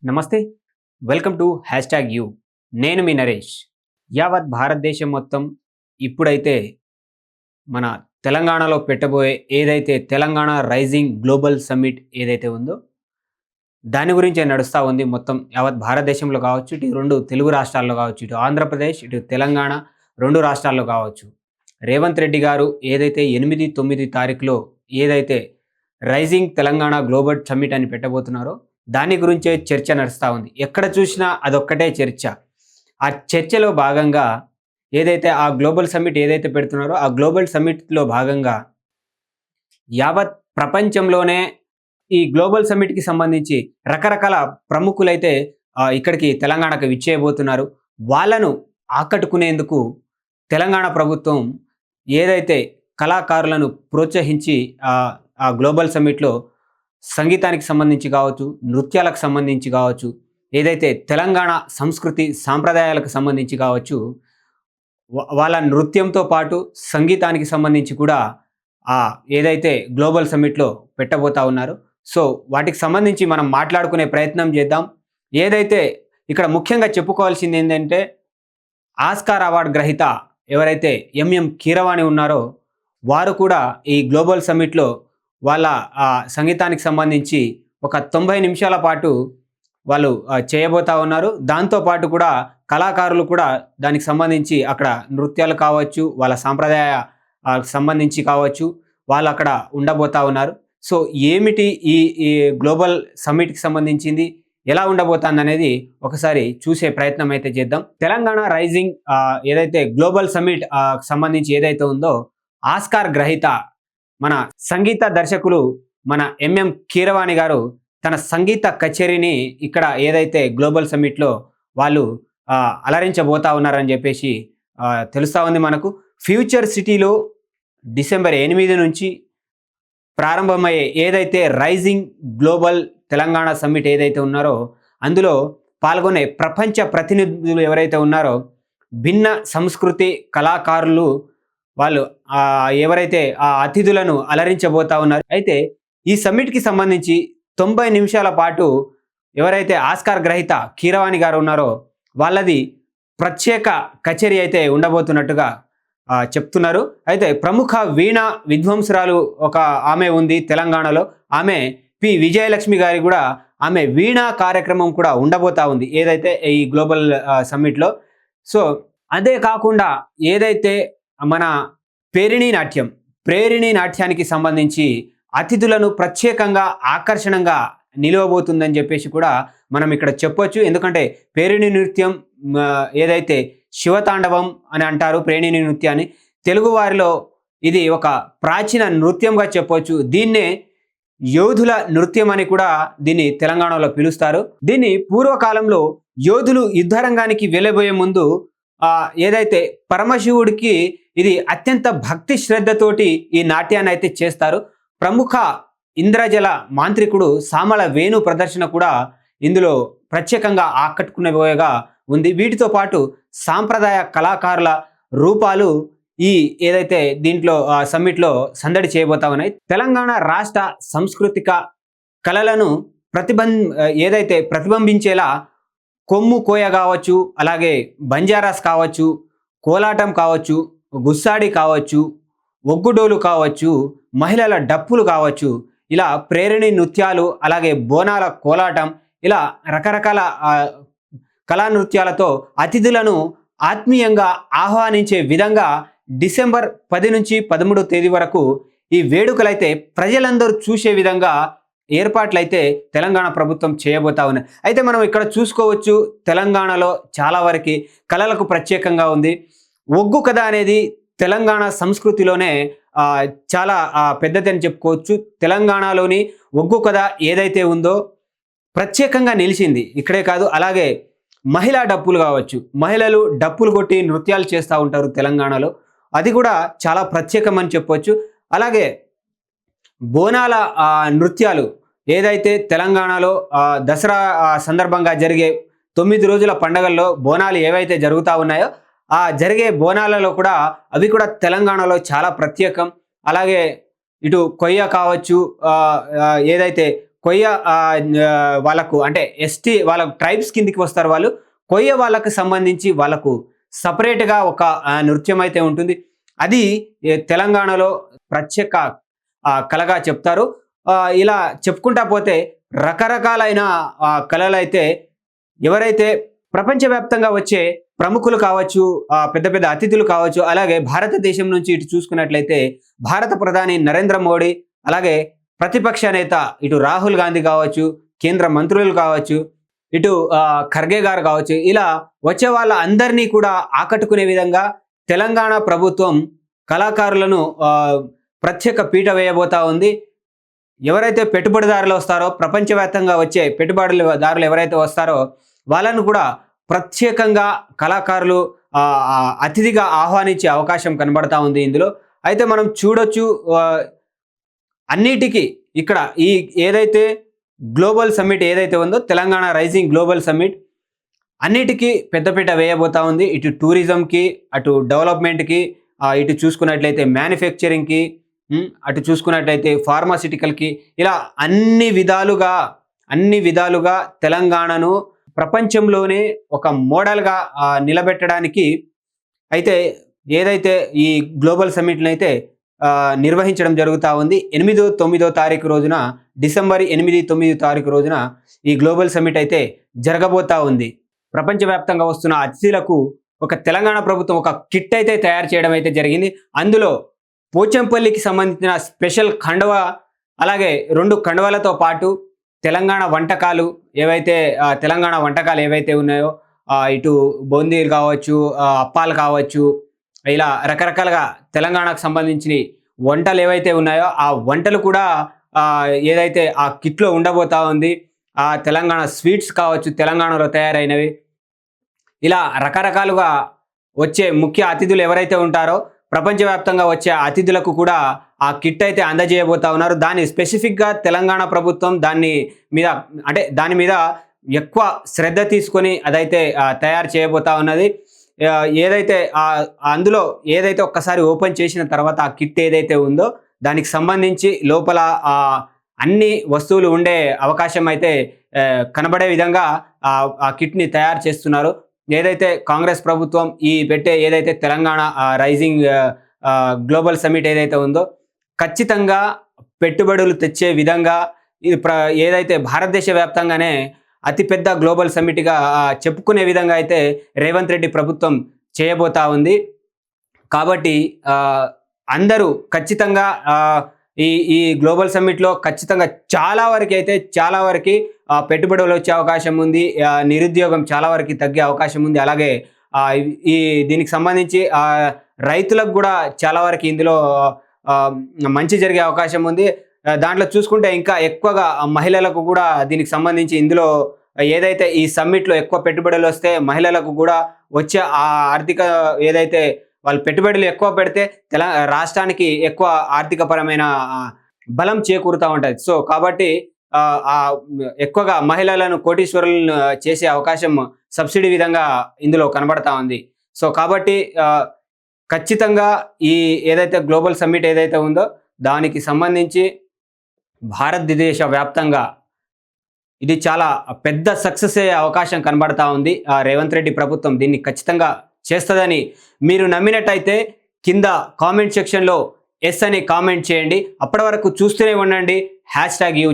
నమస్తే. Welcome to #you. నేను మీ నరేష్. యావత్ భారతదేశం మొత్తం ఇప్పుడైతే మన తెలంగాణలో పెట్టబోయే ఏదైతే తెలంగాణ రైజింగ్ గ్లోబల్ సమ్మిట్ ఏదైతే ఉందో దాని గురించే నడుస్తూ ఉంది. మొత్తం యావత్ భారతదేశంలో కావచ్చు, ఇటు 2 తెలుగు రాష్ట్రాల్లో కావచ్చు, ఇటు ఆంధ్రప్రదేశ్, ఇటు తెలంగాణ 2 రాష్ట్రాల్లో కావచ్చు. రేవంత్ రెడ్డి గారు ఏదైతే 8, 9 తారీఖులో ఏదైతే రైజింగ్ తెలంగాణ గ్లోబల్ సమ్మిట్ అని పెట్టబోతున్నారో దాని గురించే చర్చ నడుస్తూ ఉంది. ఎక్కడ చూసినా అదొక్కటే చర్చ. ఆ చర్చలో భాగంగా ఏదైతే ఆ గ్లోబల్ సమ్మిట్ ఏదైతే పెడుతున్నారో ఆ గ్లోబల్ సమ్మిట్లో భాగంగా యావత్ ప్రపంచంలోనే ఈ గ్లోబల్ సమ్మిట్కి సంబంధించి రకరకాల ప్రముఖులైతే ఇక్కడికి తెలంగాణకు విచ్చేయబోతున్నారు. వాళ్ళను ఆకట్టుకునేందుకు తెలంగాణ ప్రభుత్వం ఏదైతే కళాకారులను ప్రోత్సహించి ఆ గ్లోబల్ సమ్మిట్లో సంగీతానికి సంబంధించి కావచ్చు, నృత్యాలకు సంబంధించి కావచ్చు, ఏదైతే తెలంగాణ సంస్కృతి సాంప్రదాయాలకు సంబంధించి కావచ్చు, వాళ్ళ నృత్యంతో పాటు సంగీతానికి సంబంధించి కూడా ఏదైతే గ్లోబల్ సమ్మిట్లో పెట్టబోతా ఉన్నారు. సో వాటికి సంబంధించి మనం మాట్లాడుకునే ప్రయత్నం చేద్దాం. ఏదైతే ఇక్కడ ముఖ్యంగా చెప్పుకోవాల్సింది ఏంటంటే ఆస్కార్ అవార్డు గ్రహీత ఎవరైతే ఎంఎం కీరవాణి ఉన్నారో వారు కూడా ఈ గ్లోబల్ సమ్మిట్లో వాళ్ళ సంగీతానికి సంబంధించి ఒక 90 నిమిషాల పాటు వాళ్ళు చేయబోతా ఉన్నారు. దాంతోపాటు కూడా కళాకారులు కూడా దానికి సంబంధించి అక్కడ నృత్యాలు కావచ్చు, వాళ్ళ సాంప్రదాయ సంబంధించి కావచ్చు, వాళ్ళు అక్కడ ఉండబోతా ఉన్నారు. సో ఏమిటి ఈ గ్లోబల్ సమ్మిట్కి సంబంధించింది, ఎలా ఉండబోతుంది అనేది ఒకసారి చూసే ప్రయత్నం అయితే చేద్దాం. తెలంగాణ రైజింగ్ ఏదైతే గ్లోబల్ సమ్మిట్ సంబంధించి ఏదైతే ఉందో ఆస్కార్ గ్రహీత మన సంగీత దర్శకులు మన ఎంఎం కీరవాణి గారు తన సంగీత కచేరీని ఇక్కడ ఏదైతే గ్లోబల్ సమ్మిట్లో వాళ్ళు అలరించబోతా ఉన్నారని చెప్పేసి తెలుస్తూ ఉంది మనకు. ఫ్యూచర్ సిటీలో డిసెంబర్ 8 నుంచి ప్రారంభమయ్యే ఏదైతే రైజింగ్ గ్లోబల్ తెలంగాణ సమ్మిట్ ఏదైతే ఉన్నారో అందులో పాల్గొనే ప్రపంచ ప్రతినిధులు ఎవరైతే ఉన్నారో భిన్న సంస్కృతి కళాకారులు వాళ్ళు ఎవరైతే ఆ అతిథులను అలరించబోతా ఉన్నారు. అయితే ఈ సమ్మిట్కి సంబంధించి 90 నిమిషాల పాటు ఎవరైతే ఆస్కార్ గ్రహీత కీరవాణి గారు ఉన్నారో వాళ్ళది ప్రత్యేక కచేరీ అయితే ఉండబోతున్నట్టుగా చెప్తున్నారు. అయితే ప్రముఖ వీణా విద్వాంసురాలు ఒక ఆమె ఉంది తెలంగాణలో, ఆమె పి విజయలక్ష్మి గారి కూడా ఆమె వీణా కార్యక్రమం కూడా ఉండబోతా ఉంది ఏదైతే ఈ గ్లోబల్ సమ్మిట్లో. సో అదే కాకుండా ఏదైతే మన పేరిణి నాట్యానికి సంబంధించి అతిథులను ప్రత్యేకంగా ఆకర్షణంగా నిలవబోతుందని చెప్పేసి కూడా మనం ఇక్కడ చెప్పొచ్చు. ఎందుకంటే పేరిణి నృత్యం ఏదైతే శివతాండవం అని అంటారు పేరిణి నృత్యాన్ని, తెలుగు వారిలో ఇది ఒక ప్రాచీన నృత్యంగా చెప్పొచ్చు. దీన్నే యోధుల నృత్యం అని కూడా దీన్ని తెలంగాణలో పిలుస్తారు. దీన్ని పూర్వకాలంలో యోధులు యుద్ధరంగానికి వెళ్ళబోయే ముందు ఏదైతే పరమశివుడికి ఇది అత్యంత భక్తి శ్రద్ధతోటి ఈ నాట్యాన్ని అయితే చేస్తారు. ప్రముఖ ఇంద్రజల మాంత్రికుడు సామల వేణు ప్రదర్శన కూడా ఇందులో ప్రత్యేకంగా ఆకట్టుకునేగా ఉంది. వీటితో పాటు సాంప్రదాయ కళాకారుల రూపాలు ఈ ఏదైతే దీంట్లో సమ్మిట్లో సందడి చేయబోతా ఉన్నాయి. తెలంగాణ రాష్ట్ర సాంస్కృతిక కళలను ఏదైతే ప్రతిబింబించేలా కొమ్ము కోయ కావచ్చు, అలాగే బంజారాస్ కావచ్చు, కోలాటం కావచ్చు, గుస్సాడి కావచ్చు, ఒగ్గుడోలు కావచ్చు, మహిళల డప్పులు కావచ్చు, ఇలా ప్రేరణి నృత్యాలు, అలాగే బోనాల కోలాటం, ఇలా రకరకాల కళా నృత్యాలతో అతిథులను ఆత్మీయంగా ఆహ్వానించే విధంగా డిసెంబర్ 10 నుంచి 13 తేదీ వరకు ఈ వేడుకలైతే ప్రజలందరూ చూసే విధంగా ఏర్పాట్లయితే తెలంగాణ ప్రభుత్వం చేయబోతా ఉన్నాయి. అయితే మనం ఇక్కడ చూసుకోవచ్చు తెలంగాణలో చాలా వరకు కళలకు ప్రత్యేకంగా ఉంది. ఒగ్గు కథ అనేది తెలంగాణ సంస్కృతిలోనే చాలా పెద్దది అని చెప్పుకోవచ్చు. తెలంగాణలోని ఒగ్గు కథ ఏదైతే ఉందో ప్రత్యేకంగా నిలిచింది. ఇక్కడే కాదు, అలాగే మహిళా డప్పులు కావచ్చు, మహిళలు డప్పులు కొట్టి నృత్యాలు చేస్తూ ఉంటారు తెలంగాణలో, అది కూడా చాలా ప్రత్యేకమని చెప్పవచ్చు. అలాగే బోనాల నృత్యాలు ఏదైతే తెలంగాణలో దసరా సందర్భంగా జరిగే 9 రోజుల పండుగల్లో బోనాలు ఏవైతే జరుగుతూ ఉన్నాయో ఆ జరిగే బోనాలలో కూడా అవి కూడా తెలంగాణలో చాలా ప్రత్యేకం. అలాగే ఇటు కొయ్య కావచ్చు, ఏదైతే కొయ్య వాళ్ళకు అంటే ఎస్టీ వాళ్ళ ట్రైబ్స్ కిందికి వస్తారు వాళ్ళు. కొయ్య వాళ్ళకు సంబంధించి వాళ్ళకు సపరేట్‌గా ఒక నృత్యం అయితే ఉంటుంది. అది తెలంగాణలో ప్రత్యేక కళగా చెప్తారు. ఇలా చెప్పుకుంటా పోతే రకరకాలైన కళలైతే ఎవరైతే ప్రపంచవ్యాప్తంగా వచ్చే ప్రముఖులు కావచ్చు, పెద్ద పెద్ద అతిథులు కావచ్చు, అలాగే భారతదేశం నుంచి ఇటు చూసుకున్నట్లయితే భారత ప్రధాని నరేంద్ర మోడీ, అలాగే ప్రతిపక్ష నేత ఇటు రాహుల్ గాంధీ కావచ్చు, కేంద్ర మంత్రులు కావచ్చు, ఇటు ఖర్గే గారు కావచ్చు, ఇలా వచ్చే వాళ్ళ అందరినీ కూడా ఆకట్టుకునే విధంగా తెలంగాణ ప్రభుత్వం కళాకారులను ప్రత్యేక పీట వేయబోతా ఉంది. ఎవరైతే పెట్టుబడిదారులు వస్తారో, ప్రపంచవ్యాప్తంగా వచ్చే పెట్టుబడిదారులు ఎవరైతే వస్తారో వాళ్ళను కూడా ప్రత్యేకంగా కళాకారులు అతిథిగా ఆహ్వానించే అవకాశం కనబడతా ఉంది ఇందులో. అయితే మనం చూడొచ్చు, అన్నిటికీ ఇక్కడ ఈ ఏదైతే గ్లోబల్ సమ్మిట్ ఏదైతే ఉందో తెలంగాణ రైజింగ్ గ్లోబల్ సమ్మిట్ అన్నిటికీ పెద్దపీట వేయబోతా ఉంది. ఇటు టూరిజంకి, అటు డెవలప్మెంట్కి, ఇటు చూసుకున్నట్లయితే మ్యానుఫ్యాక్చరింగ్కి, అటు చూసుకున్నట్లయితే ఫార్మాసిటికల్కి, ఇలా అన్ని విధాలుగా తెలంగాణను ప్రపంచంలోనే ఒక మోడల్గా నిలబెట్టడానికి అయితే ఏదైతే ఈ గ్లోబల్ సమ్మిట్ని అయితే నిర్వహించడం జరుగుతూ ఉంది. 8, 9 తారీఖు రోజున, డిసెంబర్ 8, 9 తారీఖు రోజున ఈ గ్లోబల్ సమ్మిట్ అయితే జరగబోతా ఉంది. ప్రపంచవ్యాప్తంగా వస్తున్న అతిథులకు ఒక తెలంగాణ ప్రభుత్వం ఒక కిట్ అయితే తయారు చేయడం అయితే జరిగింది. అందులో పోచంపల్లికి సంబంధించిన స్పెషల్ కండువా, అలాగే 2 కండువాలతో పాటు తెలంగాణ వంటకాలు ఏవైతే ఉన్నాయో, ఇటు బూందీలు కావచ్చు, అప్పాలు కావచ్చు, ఇలా రకరకాలుగా తెలంగాణకు సంబంధించిన వంటలు ఏవైతే ఉన్నాయో ఆ వంటలు కూడా ఏదైతే ఆ కిట్లో ఉండబోతా ఉంది. ఆ తెలంగాణ స్వీట్స్ కావచ్చు, తెలంగాణలో తయారైనవి, ఇలా రకరకాలుగా వచ్చే ముఖ్య అతిథులు ఎవరైతే ఉంటారో ప్రపంచవ్యాప్తంగా వచ్చే అతిథులకు కూడా ఆ కిట్ అయితే అందజేయబోతా ఉన్నారు. దాన్ని స్పెసిఫిక్గా తెలంగాణ ప్రభుత్వం దాని మీద ఎక్కువ శ్రద్ధ తీసుకొని అదైతే తయారు చేయబోతా ఉన్నది. ఏదైతే అందులో ఏదైతే ఒక్కసారి ఓపెన్ చేసిన తర్వాత ఆ కిట్ ఏదైతే ఉందో దానికి సంబంధించి లోపల అన్ని వస్తువులు ఉండే అవకాశం అయితే కనబడే విధంగా ఆ కిట్ని తయారు చేస్తున్నారు. ఏదైతే కాంగ్రెస్ ప్రభుత్వం పెట్టే ఏదైతే తెలంగాణ రైజింగ్ గ్లోబల్ సమ్మిట్ ఏదైతే ఉందో ఖచ్చితంగా పెట్టుబడులు తెచ్చే విధంగా ఏదైతే భారతదేశ వ్యాప్తంగానే అతిపెద్ద గ్లోబల్ సమ్మిట్గా చెప్పుకునే విధంగా అయితే రేవంత్ రెడ్డి ప్రభుత్వం చేయబోతా ఉంది. కాబట్టి అందరూ ఖచ్చితంగా ఈ గ్లోబల్ సమ్మిట్లో ఖచ్చితంగా చాలా వరకు పెట్టుబడులు వచ్చే అవకాశం ఉంది. నిరుద్యోగం చాలా వరకు తగ్గే అవకాశం ఉంది. అలాగే దీనికి సంబంధించి రైతులకు కూడా చాలా వరకు ఇందులో మంచి జరిగే అవకాశం ఉంది. దాంట్లో చూసుకుంటే ఇంకా ఎక్కువగా మహిళలకు కూడా దీనికి సంబంధించి ఇందులో ఏదైతే ఈ సమ్మిట్లో ఎక్కువ పెట్టుబడులు వస్తే మహిళలకు కూడా వచ్చే ఆర్థిక ఏదైతే వాళ్ళు పెట్టుబడులు ఎక్కువ పెడితే రాష్ట్రానికి ఎక్కువ ఆర్థికపరమైన బలం చేకూరుతూ ఉంటుంది. సో కాబట్టి ఎక్కువగా మహిళలను కోటీశ్వరులను చేసే అవకాశం సబ్సిడీ విధంగా ఇందులో కనబడతా ఉంది. సో కాబట్టి ఖచ్చితంగా ఈ ఏదైతే గ్లోబల్ సమ్మిట్ ఏదైతే ఉందో దానికి సంబంధించి భారతదేశ వ్యాప్తంగా ఇది చాలా పెద్ద సక్సెస్ అయ్యే అవకాశం కనబడతా ఉంది. రేవంత్ రెడ్డి ప్రభుత్వం దీన్ని ఖచ్చితంగా చేస్తుందని మీరు నమ్మినట్టయితే కింద కామెంట్ సెక్షన్లో ఎస్ అని కామెంట్ చేయండి. అప్పటి వరకు చూస్తూనే ఉండండి #you.